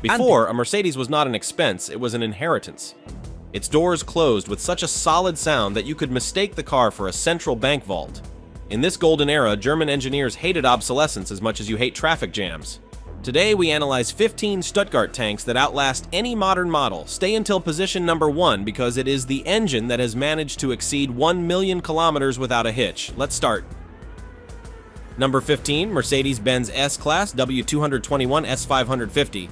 Before, a Mercedes was not an expense, it was an inheritance. Its doors closed with such a solid sound that you could mistake the car for a central bank vault. In this golden era, German engineers hated obsolescence as much as you hate traffic jams. Today, we analyze 15 Stuttgart tanks that outlast any modern model. Stay until position number 1 because it is the engine that has managed to exceed 1 million kilometers without a hitch. Let's start. Number 15, Mercedes-Benz S-Class W221 S550.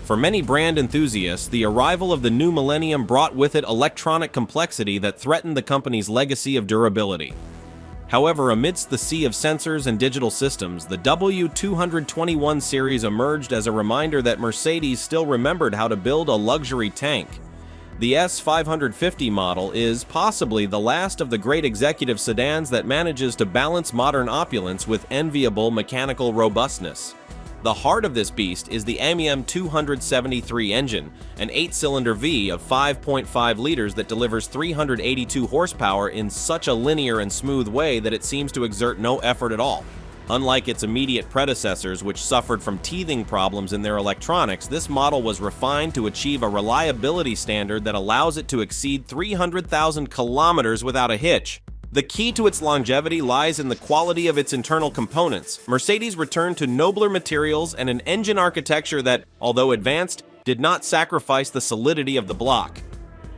For many brand enthusiasts, the arrival of the new millennium brought with it electronic complexity that threatened the company's legacy of durability. However, amidst the sea of sensors and digital systems, the W221 series emerged as a reminder that Mercedes still remembered how to build a luxury tank. The S550 model is possibly the last of the great executive sedans that manages to balance modern opulence with enviable mechanical robustness. The heart of this beast is the MEM 273 engine, an 8-cylinder V of 5.5 liters that delivers 382 horsepower in such a linear and smooth way that it seems to exert no effort at all. Unlike its immediate predecessors, which suffered from teething problems in their electronics, this model was refined to achieve a reliability standard that allows it to exceed 300,000 kilometers without a hitch. The key to its longevity lies in the quality of its internal components. Mercedes returned to nobler materials and an engine architecture that, although advanced, did not sacrifice the solidity of the block.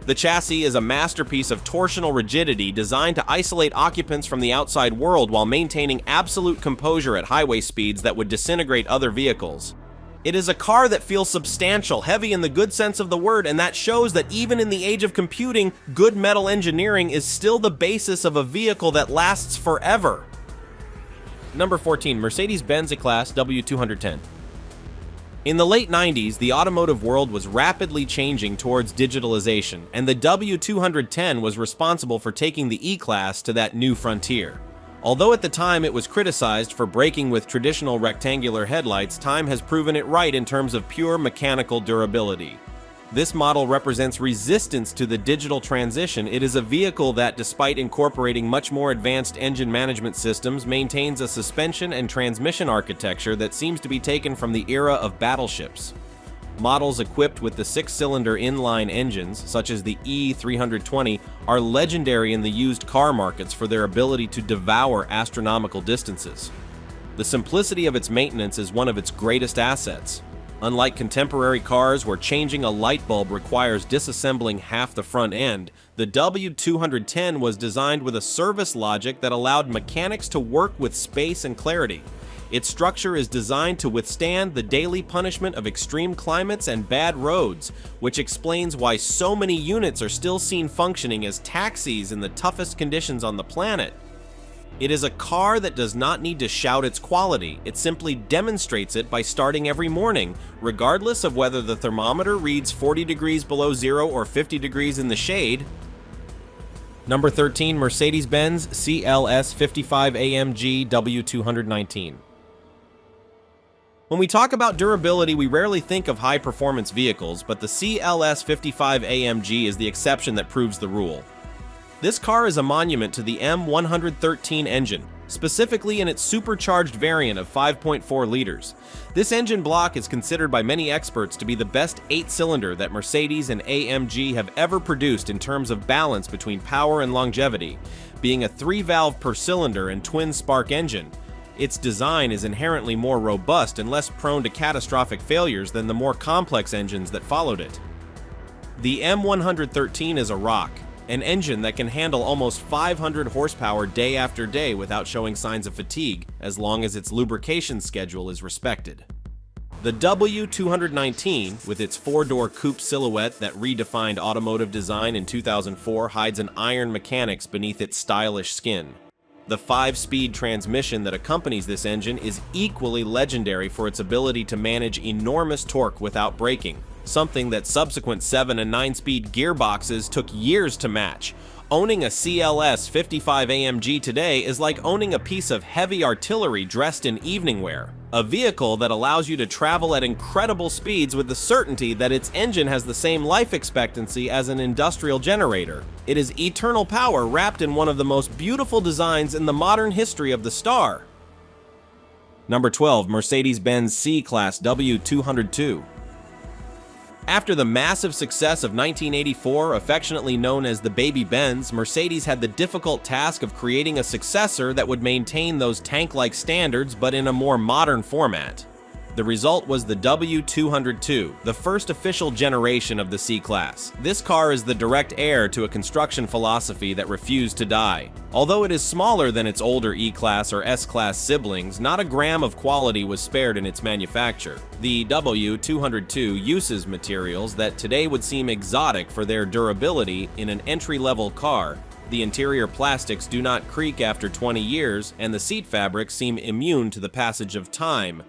The chassis is a masterpiece of torsional rigidity designed to isolate occupants from the outside world while maintaining absolute composure at highway speeds that would disintegrate other vehicles. It is a car that feels substantial, heavy in the good sense of the word, and that shows that even in the age of computing, good metal engineering is still the basis of a vehicle that lasts forever. Number 14, Mercedes-Benz E-Class W210. In the late 90s, the automotive world was rapidly changing towards digitalization, and the W210 was responsible for taking the E-Class to that new frontier. Although at the time it was criticized for breaking with traditional rectangular headlights, time has proven it right in terms of pure mechanical durability. This model represents resistance to the digital transition. It is a vehicle that, despite incorporating much more advanced engine management systems, maintains a suspension and transmission architecture that seems to be taken from the era of battleships. Models equipped with the 6-cylinder inline engines, such as the E320, are legendary in the used car markets for their ability to devour astronomical distances. The simplicity of its maintenance is one of its greatest assets. Unlike contemporary cars where changing a light bulb requires disassembling half the front end, the W210 was designed with a service logic that allowed mechanics to work with space and clarity. Its structure is designed to withstand the daily punishment of extreme climates and bad roads, which explains why so many units are still seen functioning as taxis in the toughest conditions on the planet. It is a car that does not need to shout its quality, it simply demonstrates it by starting every morning, regardless of whether the thermometer reads 40 degrees below zero or 50 degrees in the shade. Number 13, Mercedes-Benz CLS 55 AMG W219. When we talk about durability, we rarely think of high-performance vehicles, but the CLS 55 AMG is the exception that proves the rule. This car is a monument to the M113 engine, specifically in its supercharged variant of 5.4 liters. This engine block is considered by many experts to be the best 8-cylinder that Mercedes and AMG have ever produced in terms of balance between power and longevity, being a 3-valve per cylinder and twin-spark engine. Its design is inherently more robust and less prone to catastrophic failures than the more complex engines that followed it. The M113 is a rock, an engine that can handle almost 500 horsepower day after day without showing signs of fatigue, as long as its lubrication schedule is respected. The W219, with its 4-door coupe silhouette that redefined automotive design in 2004, hides an iron mechanics beneath its stylish skin. The 5-speed transmission that accompanies this engine is equally legendary for its ability to manage enormous torque without braking, something that subsequent 7- and 9-speed gearboxes took years to match. Owning a CLS 55 AMG today is like owning a piece of heavy artillery dressed in evening wear. A vehicle that allows you to travel at incredible speeds with the certainty that its engine has the same life expectancy as an industrial generator. It is eternal power wrapped in one of the most beautiful designs in the modern history of the star. Number 12, Mercedes-Benz C-Class W202. After the massive success of 1984, affectionately known as the Baby Benz, Mercedes had the difficult task of creating a successor that would maintain those tank-like standards but in a more modern format. The result was the W202, the first official generation of the C-Class. This car is the direct heir to a construction philosophy that refused to die. Although it is smaller than its older E-Class or S-Class siblings, not a gram of quality was spared in its manufacture. The W202 uses materials that today would seem exotic for their durability in an entry-level car. The interior plastics do not creak after 20 years, and the seat fabrics seem immune to the passage of time.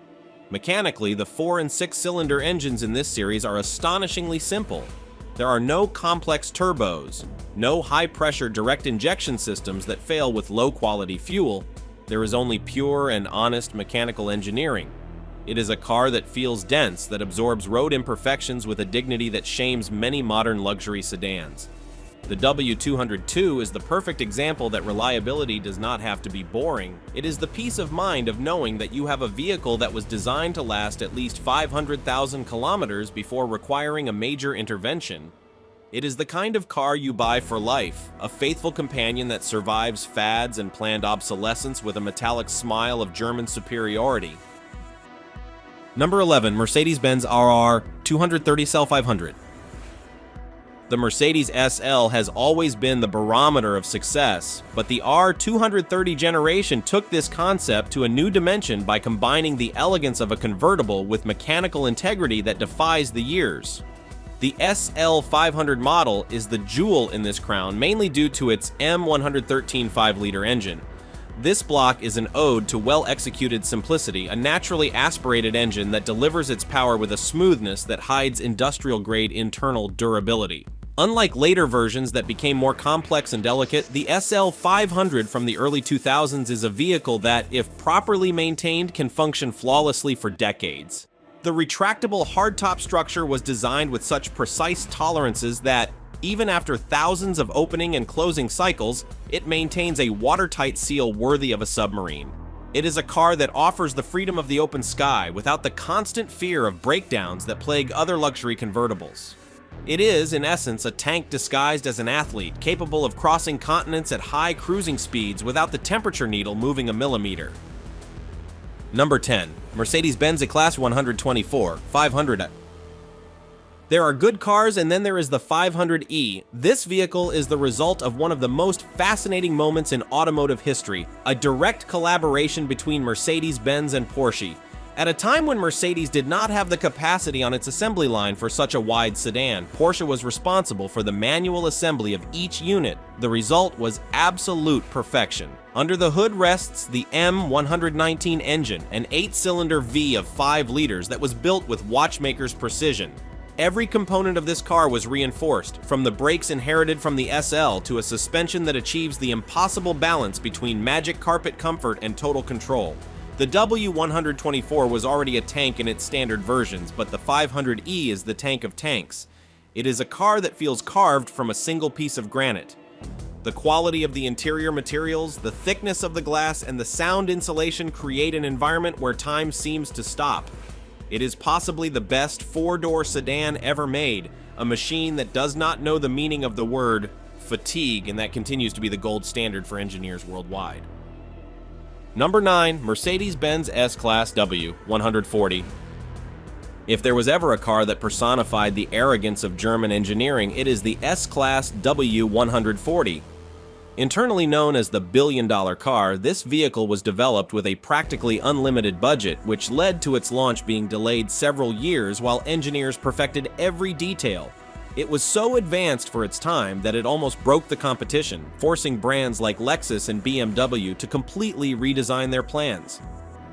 Mechanically, the 4- and 6-cylinder engines in this series are astonishingly simple. There are no complex turbos, no high-pressure direct injection systems that fail with low-quality fuel. There is only pure and honest mechanical engineering. It is a car that feels dense, that absorbs road imperfections with a dignity that shames many modern luxury sedans. The W202 is the perfect example that reliability does not have to be boring. It is the peace of mind of knowing that you have a vehicle that was designed to last at least 500,000 kilometers before requiring a major intervention. It is the kind of car you buy for life, a faithful companion that survives fads and planned obsolescence with a metallic smile of German superiority. Number 11, Mercedes-Benz RR 230 SL 500. The Mercedes SL has always been the barometer of success, but the R230 generation took this concept to a new dimension by combining the elegance of a convertible with mechanical integrity that defies the years. The SL 500 model is the jewel in this crown, mainly due to its M113 5-liter engine. This block is an ode to well-executed simplicity, a naturally aspirated engine that delivers its power with a smoothness that hides industrial-grade internal durability. Unlike later versions that became more complex and delicate, the SL 500 from the early 2000s is a vehicle that, if properly maintained, can function flawlessly for decades. The retractable hardtop structure was designed with such precise tolerances that, even after thousands of opening and closing cycles, it maintains a watertight seal worthy of a submarine. It is a car that offers the freedom of the open sky without the constant fear of breakdowns that plague other luxury convertibles. It is, in essence, a tank disguised as an athlete, capable of crossing continents at high cruising speeds without the temperature needle moving a millimeter. Number 10, Mercedes-Benz E-Class 124 500. There are good cars, and then there is the 500e. This vehicle is the result of one of the most fascinating moments in automotive history, a direct collaboration between Mercedes-Benz and Porsche. At a time when Mercedes did not have the capacity on its assembly line for such a wide sedan, Porsche was responsible for the manual assembly of each unit. The result was absolute perfection. Under the hood rests the M119 engine, an 8-cylinder V of 5 liters that was built with watchmaker's precision. Every component of this car was reinforced, from the brakes inherited from the SL to a suspension that achieves the impossible balance between magic carpet comfort and total control. The W124 was already a tank in its standard versions, but the 500e is the tank of tanks. It is a car that feels carved from a single piece of granite. The quality of the interior materials, the thickness of the glass, and the sound insulation create an environment where time seems to stop. It is possibly the best 4-door sedan ever made, a machine that does not know the meaning of the word fatigue, and that continues to be the gold standard for engineers worldwide. Number 9, Mercedes-Benz S-Class W140. If there was ever a car that personified the arrogance of German engineering, it is the S-Class W140. Internally known as the billion-dollar car, this vehicle was developed with a practically unlimited budget, which led to its launch being delayed several years while engineers perfected every detail. It was so advanced for its time that it almost broke the competition, forcing brands like Lexus and BMW to completely redesign their plans.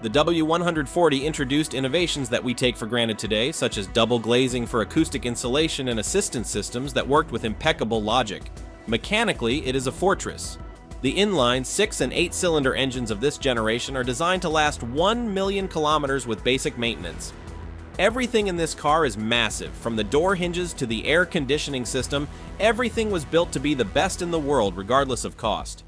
The W140 introduced innovations that we take for granted today, such as double glazing for acoustic insulation and assistance systems that worked with impeccable logic. Mechanically, it is a fortress. The inline 6- and 8-cylinder engines of this generation are designed to last 1 million kilometers with basic maintenance. Everything in this car is massive, from the door hinges to the air conditioning system. Everything was built to be the best in the world, regardless of cost.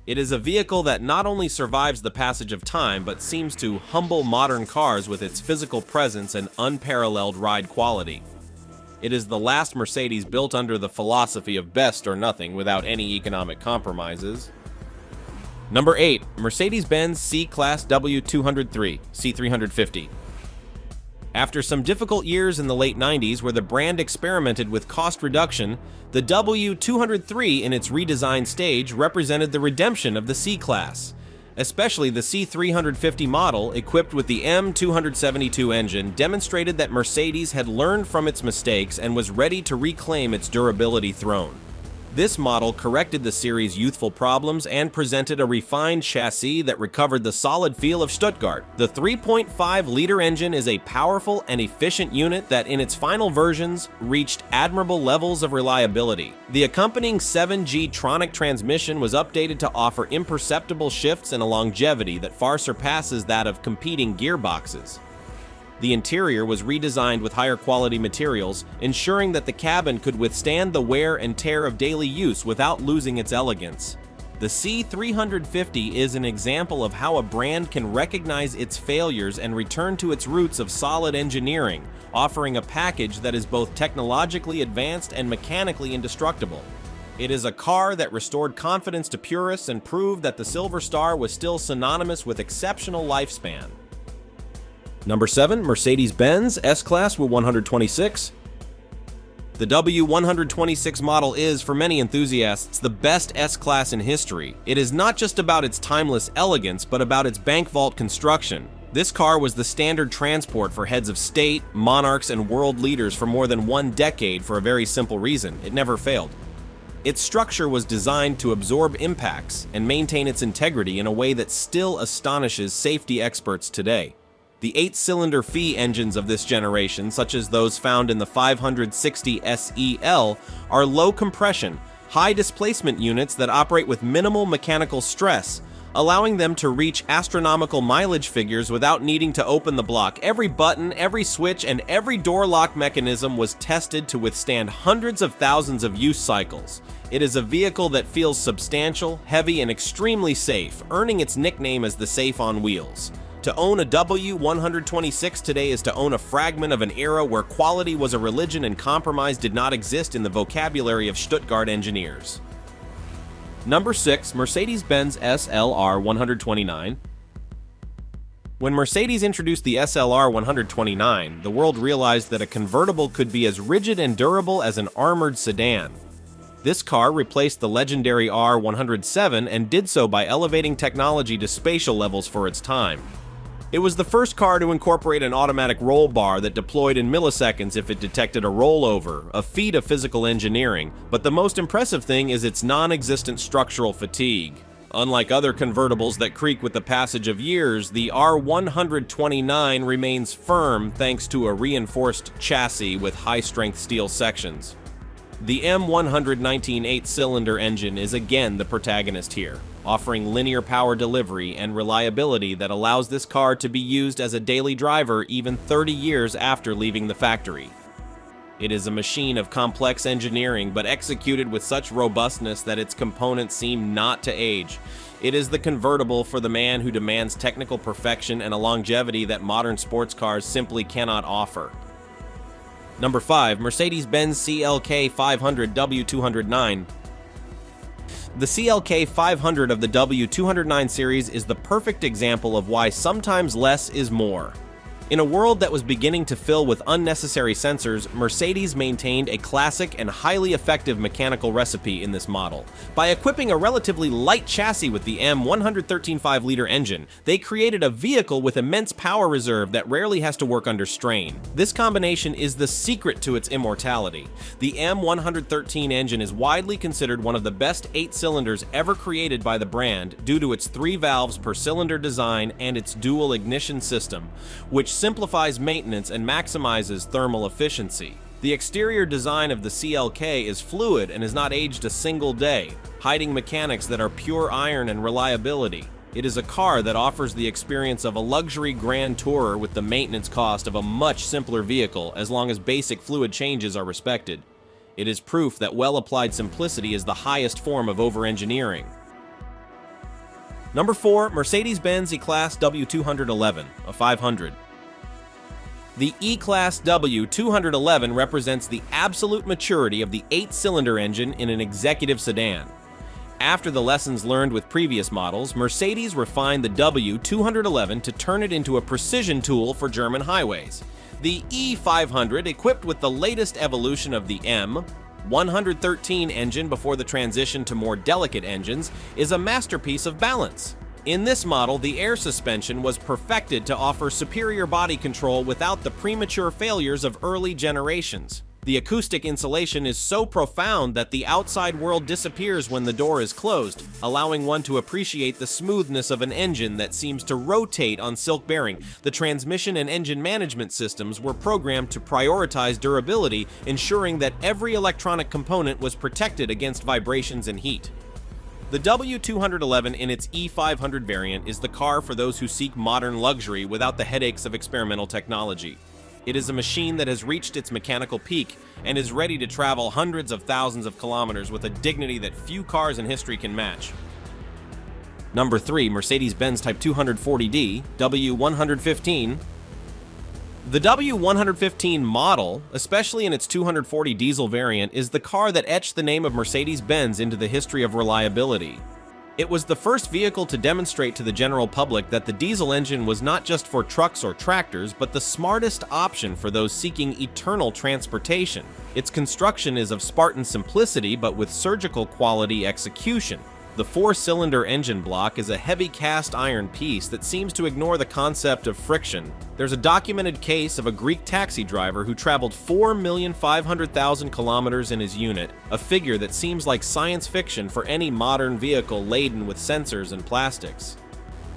It is a vehicle that not only survives the passage of time, but seems to humble modern cars with its physical presence and unparalleled ride quality. It is the last Mercedes built under the philosophy of best or nothing without any economic compromises. Number 8. Mercedes-Benz C-Class W203 C350. After some difficult years in the late 90s where the brand experimented with cost reduction, the W203 in its redesigned stage represented the redemption of the C-Class. Especially the C350 model, equipped with the M272 engine, demonstrated that Mercedes had learned from its mistakes and was ready to reclaim its durability throne. This model corrected the series' youthful problems and presented a refined chassis that recovered the solid feel of Stuttgart. The 3.5-liter engine is a powerful and efficient unit that in its final versions reached admirable levels of reliability. The accompanying 7G Tronic transmission was updated to offer imperceptible shifts and a longevity that far surpasses that of competing gearboxes. The interior was redesigned with higher quality materials, ensuring that the cabin could withstand the wear and tear of daily use without losing its elegance. The C350 is an example of how a brand can recognize its failures and return to its roots of solid engineering, offering a package that is both technologically advanced and mechanically indestructible. It is a car that restored confidence to purists and proved that the Silver Star was still synonymous with exceptional lifespan. Number 7. Mercedes-Benz S-Class W126. The W126 model is, for many enthusiasts, the best S-Class in history. It is not just about its timeless elegance, but about its bank vault construction. This car was the standard transport for heads of state, monarchs, and world leaders for more than 1 decade for a very simple reason: it never failed. Its structure was designed to absorb impacts and maintain its integrity in a way that still astonishes safety experts today. The 8-cylinder Phi engines of this generation, such as those found in the 560 SEL, are low-compression, high-displacement units that operate with minimal mechanical stress, allowing them to reach astronomical mileage figures without needing to open the block. Every button, every switch, and every door lock mechanism was tested to withstand hundreds of thousands of use cycles. It is a vehicle that feels substantial, heavy, and extremely safe, earning its nickname as the Safe on Wheels. To own a W126 today is to own a fragment of an era where quality was a religion and compromise did not exist in the vocabulary of Stuttgart engineers. Number 6. Mercedes-Benz SLR 129. When Mercedes introduced the SLR 129, the world realized that a convertible could be as rigid and durable as an armored sedan. This car replaced the legendary R107 and did so by elevating technology to spatial levels for its time. It was the first car to incorporate an automatic roll bar that deployed in milliseconds if it detected a rollover, a feat of physical engineering, but the most impressive thing is its non-existent structural fatigue. Unlike other convertibles that creak with the passage of years, the R129 remains firm thanks to a reinforced chassis with high-strength steel sections. The M119 8-cylinder engine is again the protagonist here, offering linear power delivery and reliability that allows this car to be used as a daily driver even 30 years after leaving the factory. It is a machine of complex engineering, but executed with such robustness that its components seem not to age. It is the convertible for the man who demands technical perfection and a longevity that modern sports cars simply cannot offer. Number 5. Mercedes-Benz CLK 500 W209. The CLK 500 of the W209 series is the perfect example of why sometimes less is more. In a world that was beginning to fill with unnecessary sensors, Mercedes maintained a classic and highly effective mechanical recipe in this model. By equipping a relatively light chassis with the M113 5-liter engine, they created a vehicle with immense power reserve that rarely has to work under strain. This combination is the secret to its immortality. The M113 engine is widely considered one of the best 8 cylinders ever created by the brand due to its 3 valves per cylinder design and its dual ignition system, which simplifies maintenance and maximizes thermal efficiency. The exterior design of the CLK is fluid and has not aged a single day, hiding mechanics that are pure iron and reliability. It is a car that offers the experience of a luxury grand tourer with the maintenance cost of a much simpler vehicle as long as basic fluid changes are respected. It is proof that well-applied simplicity is the highest form of over-engineering. Number 4, Mercedes-Benz E-Class W211, a 500. The E-Class W211 represents the absolute maturity of the 8-cylinder engine in an executive sedan. After the lessons learned with previous models, Mercedes refined the W211 to turn it into a precision tool for German highways. The E500, equipped with the latest evolution of the M113 engine before the transition to more delicate engines, is a masterpiece of balance. In this model, the air suspension was perfected to offer superior body control without the premature failures of early generations. The acoustic insulation is so profound that the outside world disappears when the door is closed, allowing one to appreciate the smoothness of an engine that seems to rotate on silk bearing. The transmission and engine management systems were programmed to prioritize durability, ensuring that every electronic component was protected against vibrations and heat. The W211 in its E500 variant is the car for those who seek modern luxury without the headaches of experimental technology. It is a machine that has reached its mechanical peak and is ready to travel hundreds of thousands of kilometers with a dignity that few cars in history can match. Number 3, Mercedes-Benz Type 240D W115. The W115 model, especially in its 240 diesel variant, is the car that etched the name of Mercedes-Benz into the history of reliability. It was the first vehicle to demonstrate to the general public that the diesel engine was not just for trucks or tractors, but the smartest option for those seeking eternal transportation. Its construction is of Spartan simplicity, but with surgical quality execution. The 4-cylinder engine block is a heavy cast iron piece that seems to ignore the concept of friction. There's a documented case of a Greek taxi driver who traveled 4,500,000 kilometers in his unit, a figure that seems like science fiction for any modern vehicle laden with sensors and plastics.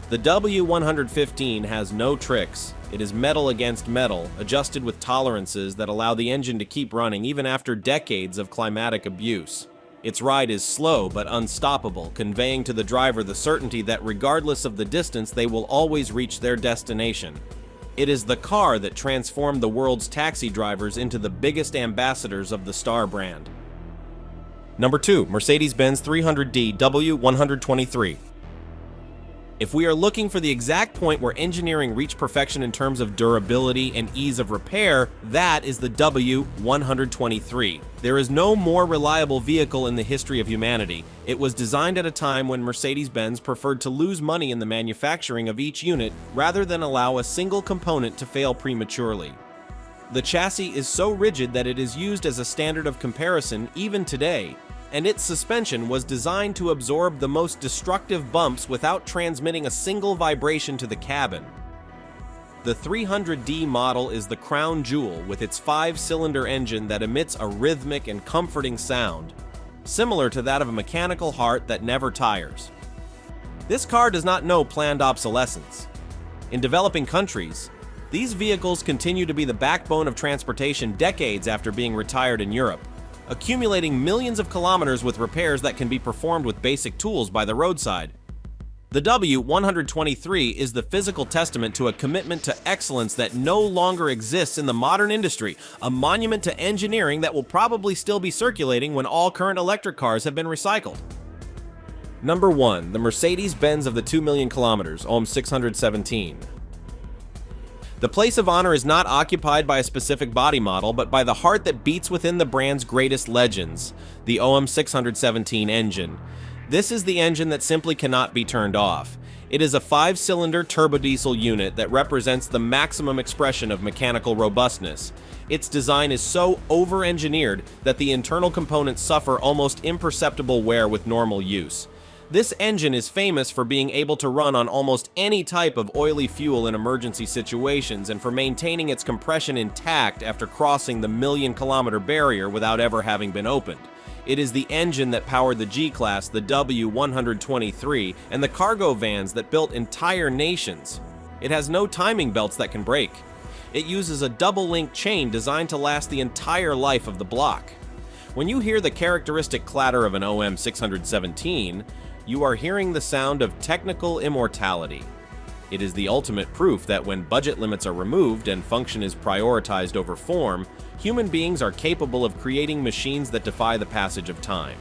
The W115 has no tricks. It is metal against metal, adjusted with tolerances that allow the engine to keep running even after decades of climatic abuse. Its ride is slow but unstoppable, conveying to the driver the certainty that regardless of the distance, they will always reach their destination. It is the car that transformed the world's taxi drivers into the biggest ambassadors of the Star brand. Number 2, Mercedes-Benz 300D W123. If we are looking for the exact point where engineering reached perfection in terms of durability and ease of repair, that is the W123. There is no more reliable vehicle in the history of humanity. It was designed at a time when Mercedes-Benz preferred to lose money in the manufacturing of each unit rather than allow a single component to fail prematurely. The chassis is so rigid that it is used as a standard of comparison even today, and its suspension was designed to absorb the most destructive bumps without transmitting a single vibration to the cabin. The 300D model is the crown jewel with its 5-cylinder engine that emits a rhythmic and comforting sound, similar to that of a mechanical heart that never tires. This car does not know planned obsolescence. In developing countries, these vehicles continue to be the backbone of transportation decades after being retired in Europe, accumulating millions of kilometers with repairs that can be performed with basic tools by the roadside. The W123 is the physical testament to a commitment to excellence that no longer exists in the modern industry, a monument to engineering that will probably still be circulating when all current electric cars have been recycled. Number 1, the Mercedes-Benz of the 2 million kilometers, OM617. The place of honor is not occupied by a specific body model, but by the heart that beats within the brand's greatest legends, the OM617 engine. This is the engine that simply cannot be turned off. It is a 5-cylinder turbodiesel unit that represents the maximum expression of mechanical robustness. Its design is so over-engineered that the internal components suffer almost imperceptible wear with normal use. This engine is famous for being able to run on almost any type of oily fuel in emergency situations and for maintaining its compression intact after crossing the million-kilometer barrier without ever having been opened. It is the engine that powered the G-Class, the W123, and the cargo vans that built entire nations. It has no timing belts that can break. It uses a double-link chain designed to last the entire life of the block. When you hear the characteristic clatter of an OM617, you are hearing the sound of technical immortality. It is the ultimate proof that when budget limits are removed and function is prioritized over form, human beings are capable of creating machines that defy the passage of time.